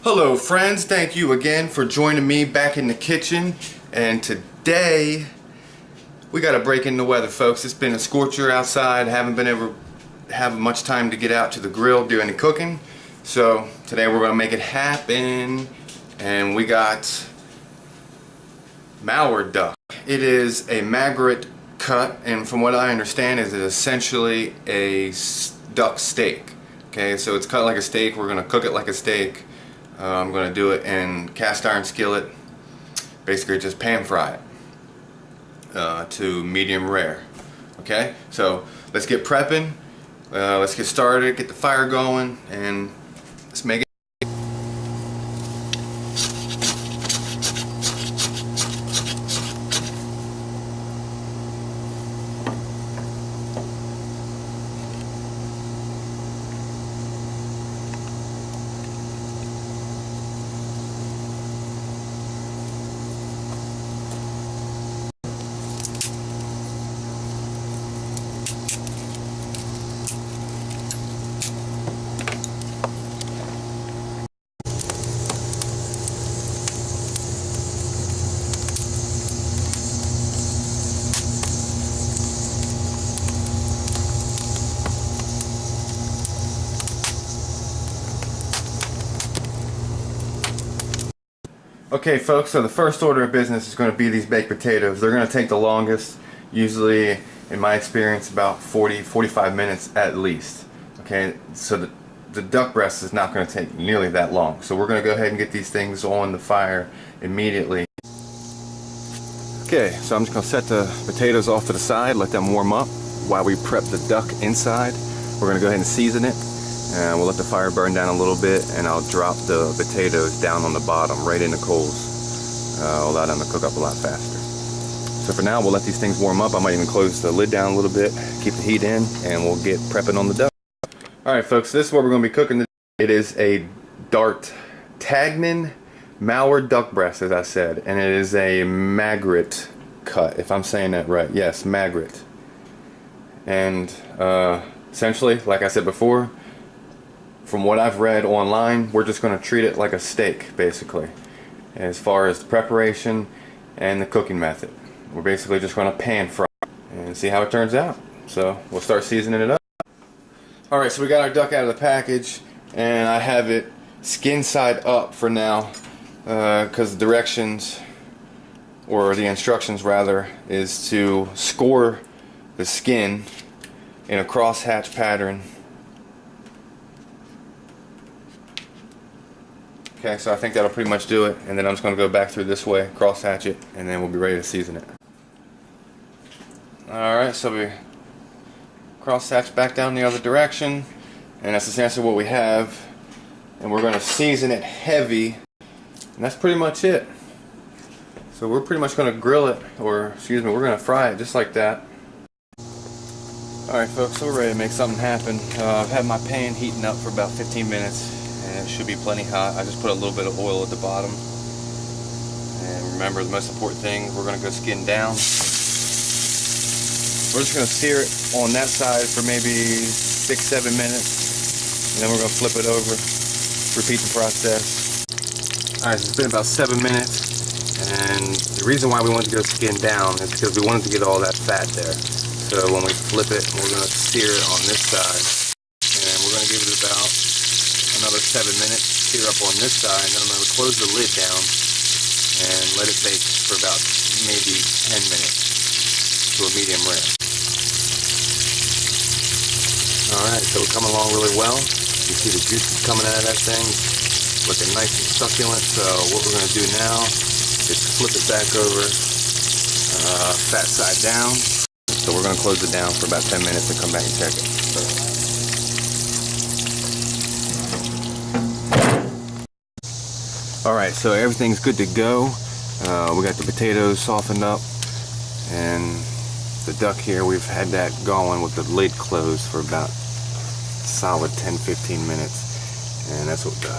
Hello friends, thank you again for joining me back in the kitchen. And today we got a break in the weather, folks. It's been a scorcher outside. Haven't been able to have much time to get out to the grill, do any cooking. So today we're gonna make it happen. And we got moulard duck. It is a magret cut, and from what I understand is it's essentially a duck steak. Okay, so it's cut like a steak. We're gonna cook it like a steak. I'm going to do it in cast iron skillet, basically just pan fry it to medium rare. Okay, so let's get prepping, let's get started, get the fire going, and let's make it. Okay folks, so the first order of business is going to be these baked potatoes. They're going to take the longest, usually in my experience about 40-45 minutes at least. Okay, so the duck breast is not going to take nearly that long. So we're going to go ahead and get these things on the fire immediately. Okay, so I'm just going to set the potatoes off to the side, let them warm up while we prep the duck inside. We're going to go ahead and season it. And we'll let the fire burn down a little bit, and I'll drop the potatoes down on the bottom right in the coals. Allow them to cook up a lot faster. So for now, we'll let these things warm up. I might even close the lid down a little bit, keep the heat in, and we'll get prepping on the duck. Alright folks, this is what we're going to be cooking today. It is a D'Artagnan moulard duck breast, as I said, and it is a magret cut, if I'm saying that right. Yes, magret. And essentially, like I said before, from what I've read online, we're just going to treat it like a steak, basically, as far as the preparation and the cooking method. We're basically just going to pan fry and see how it turns out. So we'll start seasoning it up. Alright, so we got our duck out of the package, and I have it skin side up for now, because the directions, or the instructions rather, is to score the skin in a crosshatch pattern. Okay, so I think that'll pretty much do it, and then I'm just going to go back through this way, cross hatch it, and then we'll be ready to season it. Alright, so we cross hatch back down the other direction, and that's essentially what we have, and we're going to season it heavy, and that's pretty much it. So we're pretty much going to grill it, or excuse me, we're going to fry it just like that. Alright folks, so we're ready to make something happen. I've had my pan heating up for about 15 minutes. And it should be plenty hot. I just put a little bit of oil at the bottom. And remember, the most important thing, we're going to go skin down. We're just going to sear it on that side for maybe 6-7 minutes. And then we're going to flip it over. Repeat the process. Alright, so it's been about 7 minutes. And the reason why we wanted to go skin down is because we wanted to get all that fat there. So when we flip it, we're going to sear it on this side. And we're going to give it about another 7 minutes, sear up on this side, and then I'm going to close the lid down and let it bake for about maybe 10 minutes to a medium rare. Alright, so we're coming along really well. You see the juices coming out of that thing, looking nice and succulent. So what we're going to do now is flip it back over, fat side down. So we're going to close it down for about 10 minutes and come back and check it. Alright, so everything's good to go. We got the potatoes softened up, and the duck here, we've had that going with the lid closed for about solid 10-15 minutes, and that's what the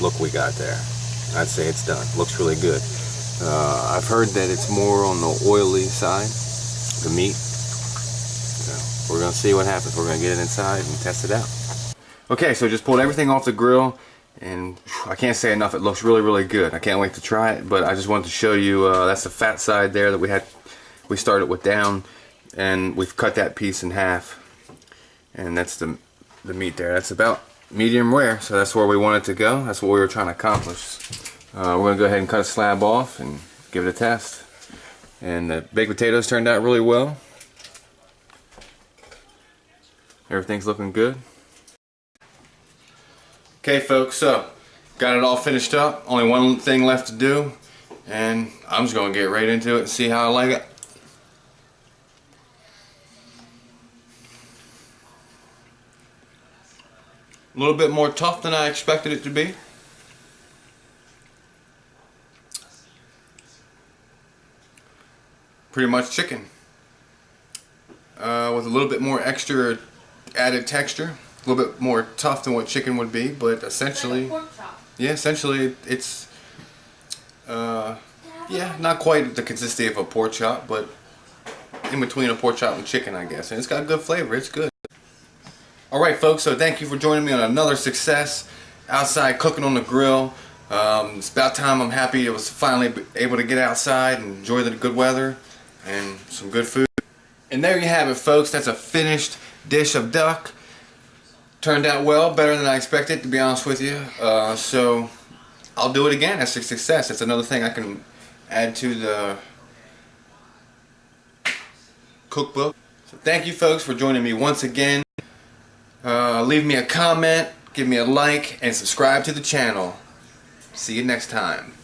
look we got there. I'd say it's done. Looks really good. I've heard that it's more on the oily side, the meat. So we're going to see what happens. We're going to get it inside and test it out. Okay, so just pulled everything off the grill, and I can't say enough, it looks really good. I can't wait to try it, but I just wanted to show you that's the fat side there that we started with down, and we've cut that piece in half, and that's the meat there. That's about medium rare, so that's where we want it to go. That's what we were trying to accomplish. We're going to go ahead and cut a slab off and give it a test. And the baked potatoes turned out really well. Everything's looking good. Okay folks, so got it all finished up. Only one thing left to do, and I'm just going to get right into it and see how I like it. A little bit more tough than I expected it to be. Pretty much chicken. With a little bit more extra added texture. A little bit more tough than what chicken would be, but essentially, like yeah, essentially it's yeah, not quite the consistency of a pork chop, but in between a pork chop and chicken, I guess. And it's got good flavor. It's good. Alright folks, so thank you for joining me on another success outside cooking on the grill. It's about time. I'm happy I was finally able to get outside and enjoy the good weather and some good food. And there you have it folks, that's a finished dish of duck. Turned out well, better than I expected, to be honest with you. So I'll do it again. That's a success. That's another thing I can add to the cookbook. So thank you folks for joining me once again. Leave me a comment, give me a like, and subscribe to the channel. See you next time.